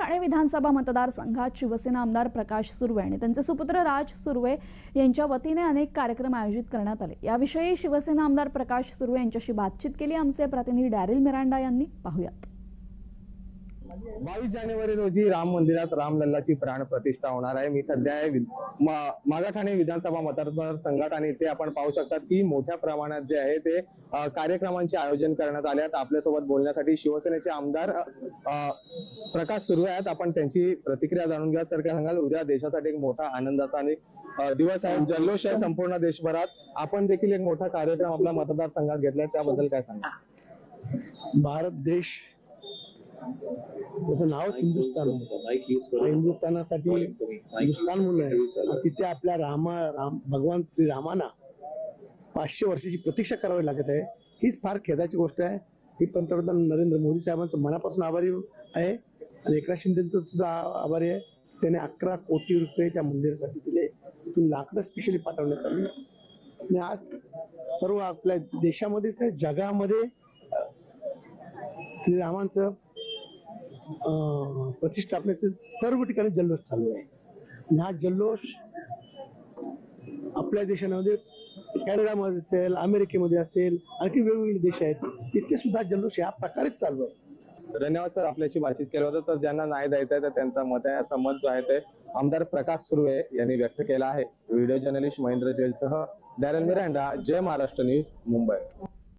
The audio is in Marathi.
ठाणे विधानसभा मतदारसंघात शिवसेना आमदार प्रकाश सुर्वे आणि त्यांचे सुपुत्र राज सुर्वे यांच्या वतीने अनेक कार्यक्रम आयोजित करण्यात आले। याविषयी शिवसेना आमदार प्रकाश सुर्वे यांच्याशी बातचीत केली आमचे प्रतिनिधी डॅरिल मिरांडा यांनी। पाहूयात। 22 जानेवारी रोजी राम मंदिरात रामलल्लाची प्राण प्रतिष्ठा होणार आहे। मी सध्या मागाठाणे विधानसभा मतदारसंघात आणि इथे आपण पाहू शकता की मोठ्या प्रमाणात जे आहे ते कार्यक्रमांचे आयोजन करण्यात आले आहेत। आपल्यासोबत बोलण्यासाठी शिवसेनेचे आमदार प्रकाश सुर्वे आहेत। आपण त्यांची प्रतिक्रिया जाणून घ्या। सर, काय सांगाल? उद्या देशासाठी एक मोठा आनंदाचा आणि दिवस आहे, जल्लोष आहे संपूर्ण देशभरात। आपण देखील एक मोठा कार्यक्रम आपल्या मतदारसंघात घेतलाय, त्याबद्दल काय सांगाल? भारत देश जसं नावच हिंदुस्थान आहे, हिंदुस्थानासाठी हिंदुस्थान म्हणून आहे। तिथे आपल्या भगवान श्रीरामांना 500 वर्षाची प्रतीक्षा करावी लागत आहे। हीच फार खेदाची गोष्ट आहे। ही पंतप्रधान नरेंद्र मोदी साहेबांचं मनापासून आभारी आहे आणि एकनाथ शिंदेचं सुद्धा आभारी आहे। त्याने 11 कोटी रुपये त्या मंदिरासाठी दिले, तिथून लाकडं स्पेशली पाठवण्यात आली आणि आज सर्व आपल्या देशामध्येच नाही जगामध्ये श्रीरामांचं प्रतिष्ठापनेचे सर्व ठिकाणी जल्लोष चालू आहे। हा जल्लोष आपल्या देशामध्ये कॅनडामध्ये असेल, अमेरिकेमध्ये असेल, आणखी वेगवेगळे देश आहेत, तिथे सुद्धा जल्लोष या प्रकारेच चालू आहे। धन्यवाद सर, आपल्याशी बातचीत केलं होतं। तर ज्यांना नाही द्यायचं आहे तर त्यांचं मत आहे, असं मत जो आहे ते आमदार प्रकाश सुर्वे यांनी व्यक्त केलं आहे। व्हिडिओ जर्नलिस्ट महेंद्र जेलसह डॅरेल मिरांडा, जय महाराष्ट्र न्यूज, मुंबई।